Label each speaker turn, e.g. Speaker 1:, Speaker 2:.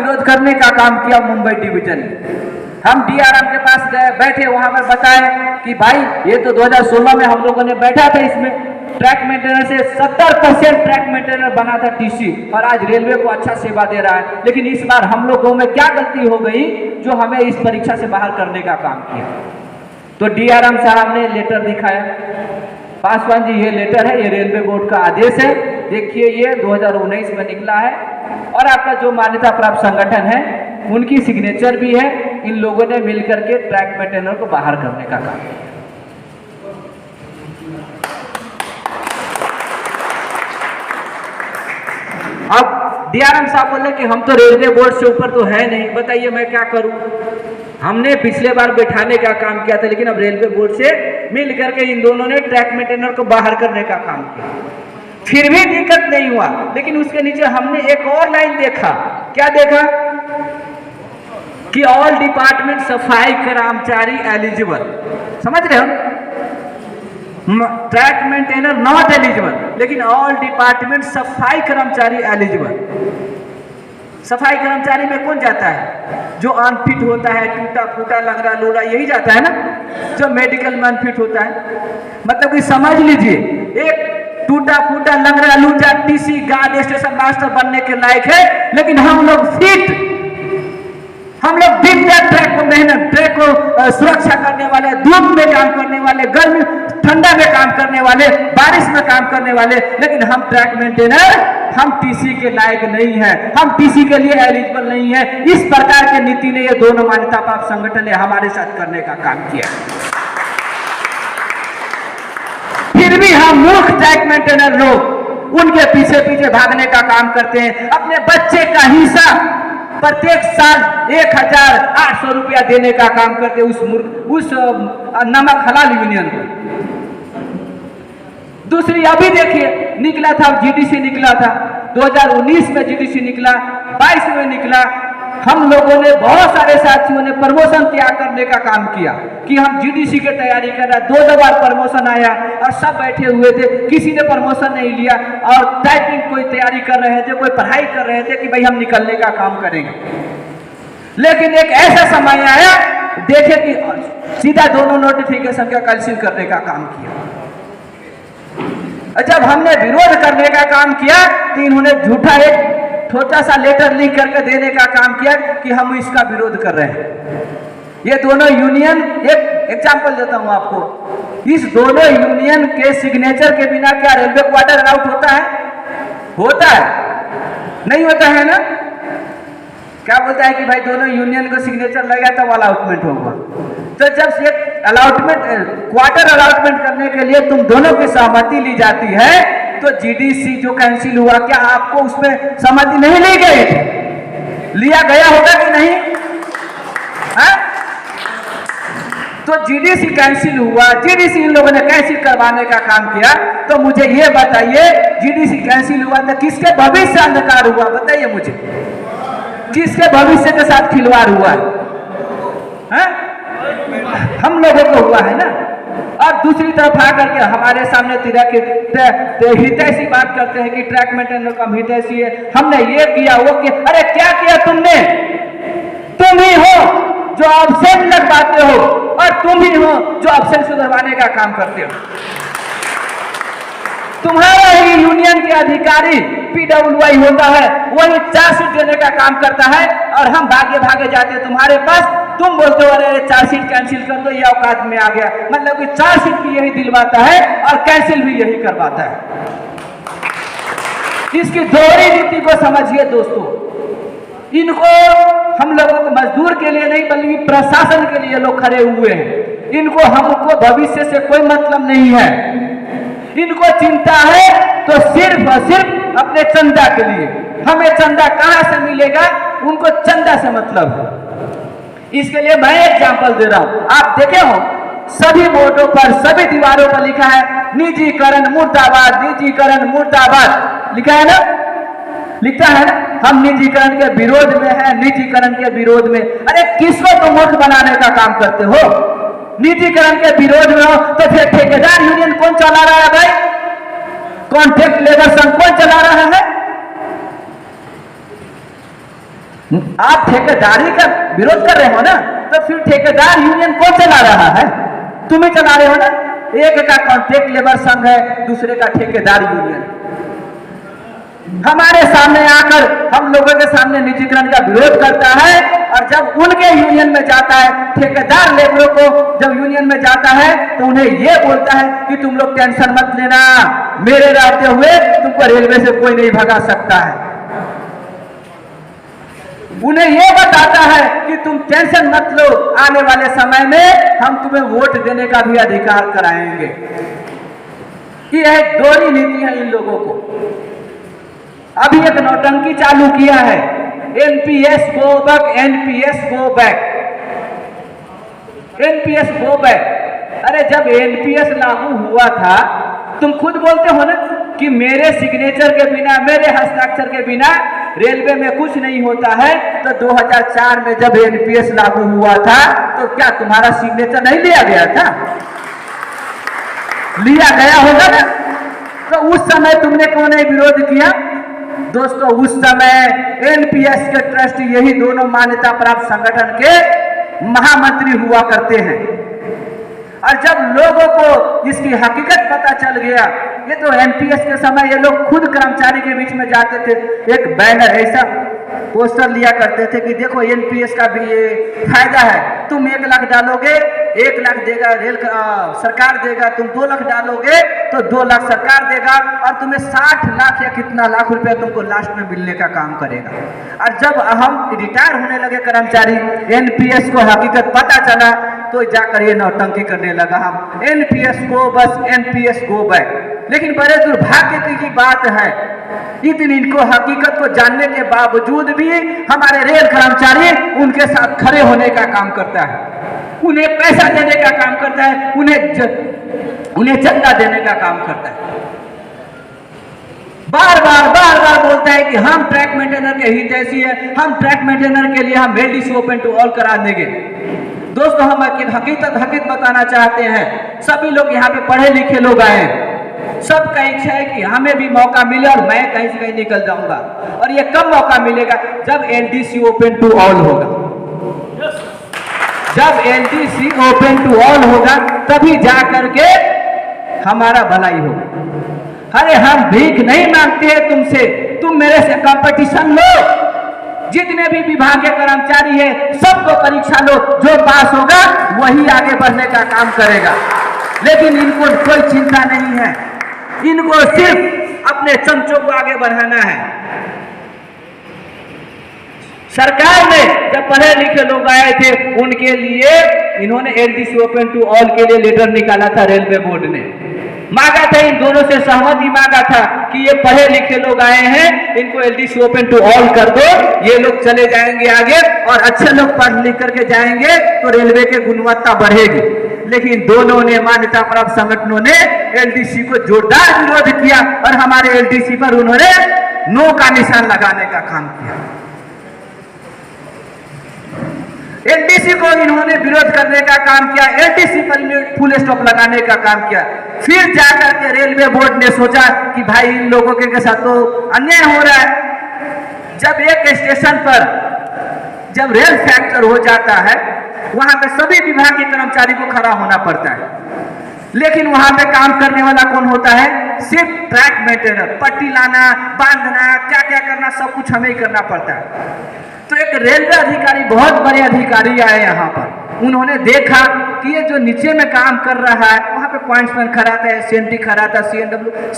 Speaker 1: विरोध करने का काम किया मुंबई डिवीजन ने। हम डीआरएम के पास गए, बैठे, वहां पर बताए कि भाई ये तो 2016 में हम लोगों ने बैठा था, इसमें ट्रैक मेंटेनर से 70% ट्रैक मेंटेनर बना था टीसी, और आज रेलवे को अच्छा सेवा दे रहा है। लेकिन इस बार हम लोगों में क्या गलती हो गई जो हमें इस परीक्षा से बाहर करने का काम किया? तो डीआरएम साहब ने लेटर दिखाया, पासवान जी ये लेटर है, ये रेलवे बोर्ड का आदेश है, देखिए ये 2019 में निकला है, और आपका जो मान्यता प्राप्त संगठन है उनकी सिग्नेचर भी है, इन लोगों ने मिलकर के ट्रैक मेंटेनर को बाहर करने का काम किया। अब डीआरएम साहब बोले कि हम तो रेलवे बोर्ड से ऊपर तो है नहीं, बताइए मैं क्या करूं? हमने पिछले बार बैठाने का काम किया था, लेकिन अब रेलवे बोर्ड से मिल करके इन दोनों ने ट्रैक मेंटेनर को बाहर करने का काम किया, फिर भी दिक्कत नहीं हुआ। लेकिन उसके नीचे हमने एक और लाइन देखा, क्या देखा कि ऑल डिपार्टमेंट सफाई कर्मचारी एलिजिबल, समझ रहे हो? ट्रैक मेंटेनर नॉट एलिजिबल, लेकिन ऑल डिपार्टमेंट सफाई कर्मचारी एलिजिबल। सफाई कर्मचारी में कौन जाता है? जो अनफिट होता है, टूटा फूटा लंगड़ा लूला, यही जाता है ना, जो मेडिकल में अनफिट होता है। मतलब कि समझ लीजिए, एक टूटा फूटा लंगड़ा लूजा टीसी गार्ड स्टेशन मास्टर बनने के लायक है, लेकिन हम लोग फिट, हम लोग दिन रात ट्रैक को मेहनत, ट्रैक को सुरक्षा करने वाले, धूप में काम करने वाले, गर्मी ठंडा में काम करने वाले, बारिश में काम करने वाले, लेकिन हम ट्रैक मेंटेनर, हम टीसी के लायक नहीं है, हम टीसी के लिए एलिजिबल नहीं है। इस प्रकार के नीति ने ये दोनों मान्यता प्राप्त संगठन ने हमारे साथ करने का काम किया। फिर भी हम मूर्ख ट्रैक मेंटेनर लोग उनके पीछे पीछे भागने का काम करते हैं। अपने बच्चे का हिस्सा प्रत्येक साल 1800 रुपया देने का काम करते उस नमक हलाल यूनियन को। दूसरी अभी देखिए, निकला था जीडीसी, निकला था 2019 में, जीडीसी निकला, 22 में निकला। हम लोगों ने, बहुत सारे साथियों ने प्रमोशन त्याग करने का काम किया कि हम जीडीसी की तैयारी कर रहे हैं। 2 बार प्रमोशन आया और सब बैठे हुए थे, किसी ने प्रमोशन नहीं लिया, और टाइपिंग कोई तैयारी कर रहे थे, कोई पढ़ाई कर रहे थे कि भाई हम निकलने का काम करेंगे। लेकिन एक ऐसा समय आया, देखे कि सीधा दोनों नोटिफिकेशन का कैंसिल करने का काम किया। जब हमने विरोध करने का काम किया तो इन्होंने झूठा एक छोटा सा लेटर लिख करके देने का काम किया कि हम इसका विरोध कर रहे हैं। ये दोनों यूनियन, एक एग्जांपल देता हूं आपको, इस दोनों यूनियन के सिग्नेचर के बिना क्या रेलवे क्वार्टर अलाउट होता है? होता है? नहीं होता है ना? क्या बोलता है कि भाई दोनों यूनियन को सिग्नेचर लगा तब अलाउटमेंट होगा। तो जब एक अलाउटमेंट, क्वार्टर अलाउटमेंट करने के लिए तुम दोनों की सहमति ली जाती है, तो जीडीसी जो कैंसिल हुआ, क्या आपको उसमें सहमति नहीं ली गई? लिया गया होगा कि नहीं? है? तो जीडीसी कैंसिल हुआ, जीडीसी इन लोगों ने कैंसिल करवाने का काम किया। तो मुझे ये बताइए, जीडीसी कैंसिल हुआ तो किसके भविष्य अंधकार हुआ? बताइए मुझे, किसके भविष्य के साथ खिलवाड़ हुआ है? हम लोगों को हुआ है ना। और दूसरी तरफ आकर के हमारे सामने हितैषी बात करते हैं कि ट्रैक मेंटेनर का हितैषी है, हमने ये किया वो किया। अरे क्या किया तुमने? तुम ही हो जो एब्सेंट लगवाते हो, और तुम ही हो जो एब्सेंट सुधरवाने का काम करते हो। तुम्हारा ही यूनियन के अधिकारी पीडब्ल्यूआई होता है, वही चार्जशीट देने का काम करता है, और हम भागे भागे जाते हैं तुम्हारे पास। तुम बोलते हो अरे चार्जशीट कैंसिल कर दो, ये औकात में आ गया। मतलब कि चार्जशीट भी यही दिलवाता है और कैंसिल भी यही करवाता है। इसकी दोहरी नीति को समझिए दोस्तों। इनको, हम लोगों को मजदूर के लिए नहीं बल्कि प्रशासन के लिए लोग खड़े हुए हैं। इनको हमको भविष्य से कोई मतलब नहीं है। इनको चिंता है तो सिर्फ और सिर्फ अपने चंदा के लिए। हमें चंदा कहां से मिलेगा, उनको चंदा से मतलब है। इसके लिए मैं एग्जांपल दे रहा हूं, आप देखे हो सभी बोर्डों पर, सभी दीवारों पर लिखा है निजीकरण मुर्दाबाद, निजीकरण मुर्दाबाद, लिखा है ना, लिखा है ना। हम निजीकरण के विरोध में है, निजीकरण के विरोध में। अरे किसको तुम मूर्ख बनाने का काम करते हो? निजीकरण के विरोध में हो तो फिर ठेकेदार यूनियन कौन चला रहा है भाई? कॉन्ट्रैक्ट लेबर संघ कौन चला रहा है? आप ठेकेदारी का विरोध कर रहे हो ना, तो फिर ठेकेदार यूनियन कौन चला रहा है? तुम ही चला रहे हो ना। एक का कॉन्ट्रैक्ट लेबर संघ है, दूसरे का ठेकेदार यूनियन। हमारे सामने आकर हम लोगों के सामने निजीकरण का विरोध करता है, और जब उनके यूनियन में जाता है, ठेकेदार लेबरों को जब यूनियन में जाता है, तो उन्हें यह बोलता है कि तुम लोग टेंशन मत लेना, मेरे रहते हुए तुमको रेलवे से कोई नहीं भगा सकता है। उन्हें यह बताता है कि तुम टेंशन मत लो, आने वाले समय में हम तुम्हें वोट देने का भी अधिकार कराएंगे। यह दोहरी नीति है इन लोगों को। अभी एक नौटंकी चालू किया है, NPS go back, NPS go back, NPS go back. अरे जब एनपीएस लागू हुआ था, तुम खुद बोलते हो ना कि मेरे सिग्नेचर के बिना, मेरे हस्ताक्षर के बिना रेलवे में कुछ नहीं होता है। तो 2004 में जब एनपीएस लागू हुआ था, तो क्या तुम्हारा सिग्नेचर नहीं लिया गया था? लिया गया होगा ना। तो उस समय तुमने क्यों नहीं विरोध किया? दोस्तों, उस समय एनपीएस के ट्रस्ट यही दोनों मान्यता प्राप्त संगठन के महामंत्री हुआ करते हैं। और जब लोगों को इसकी हकीकत पता चल गया, ये तो एनपीएस के समय ये लोग खुद कर्मचारी के बीच में जाते थे, एक बैनर ऐसा पोस्टर लिया करते थे कि देखो एनपीएस का भी ये फायदा है, तुम 1 लाख डालोगे 1 लाख देगा सरकार देगा, तुम 2 लाख डालोगे तो 2 लाख सरकार देगा, और तुम्हें 60 लाख या कितना लाख रुपया तुमको लास्ट में मिलने का काम करेगा। और जब हम रिटायर होने लगे कर्मचारी, एनपीएस को हकीकत पता चला, तो जाकर ये नौटंकी करने लगा, हम एनपीएस को बस एनपीएस गो बैक। लेकिन बड़े दुर्भाग्य की बात है, इतनी इनको हकीकत को जानने के बावजूद भी हमारे रेल कर्मचारी उनके साथ खड़े होने का काम करता है, उन्हें पैसा देने का काम करता है, उन्हें चंदा देने का काम करता है। बार बार बोलता है कि हम ट्रैक मेंटेनर के हितैषी है, हम ट्रैक मेंटेनर के लिए हम एलडीसी ओपन टू ऑल करा देंगे। दोस्तों, हम हकीकत बताना चाहते हैं, सभी लोग यहाँ पे पढ़े लिखे लोग आए हैं, सबका इच्छा है कि हमें भी मौका मिले और मैं कहीं से कहीं निकल जाऊंगा। और ये कब मौका मिलेगा? जब एलडीसी ओपन टू ऑल होगा। जब एलडीसी ओपन टू ऑल होगा, तभी जा करके हमारा भलाई होगा। अरे हम भीख नहीं मांगते हैं तुमसे, तुम मेरे से कंपटीशन लो। जितने भी विभाग के कर्मचारी है, सबको परीक्षा लो, जो पास होगा वही आगे बढ़ने का काम करेगा। लेकिन इनको कोई चिंता नहीं है, इनको सिर्फ अपने चमचों को आगे बढ़ाना है। सरकार ने जब पढ़े लिखे लोग आए थे, उनके लिए इन्होंने एलडीसी ओपन टू ऑल के लिए लेटर निकाला था। रेलवे बोर्ड ने मांगा था, इन दोनों से सहमति मांगा था कि ये पढ़े लिखे लोग आए हैं, इनको एलडीसी ओपन टू ऑल कर दो, ये लोग चले जाएंगे आगे, और अच्छे लोग पढ़ लिख करके जाएंगे तो रेलवे की गुणवत्ता बढ़ेगी। लेकिन दोनों ने मान्यता प्राप्त संगठनों ने एलडीसी को जोरदार विरोध किया, और हमारे एलडीसी पर उन्होंने नो का निशान लगाने का काम किया। एलडीसी को इन्होंने विरोध करने का काम किया, एलडीसी पर फुल स्टॉप लगाने का काम किया। फिर जाकर के रेलवे बोर्ड ने सोचा कि भाई इन लोगों के साथ तो अन्याय हो रहा है। जब एक स्टेशन पर जब रेल फ्रैक्चर हो जाता है, वहां पे सभी विभाग के कर्मचारी को खड़ा होना पड़ता है, लेकिन वहां पे काम करने वाला कौन होता है? सिर्फ ट्रैक मेंटेनर। पट्टी लाना, बांधना, क्या क्या करना, सब कुछ हमें ही करना पड़ता है। तो एक रेलवे अधिकारी, बहुत बड़े अधिकारी आए यहाँ पर, उन्होंने देखा कि ये जो नीचे में काम कर रहा है, वहां पे पॉइंट्समैन खड़ा था, एसएनटी खड़ा था, सीएनडब्ल्यू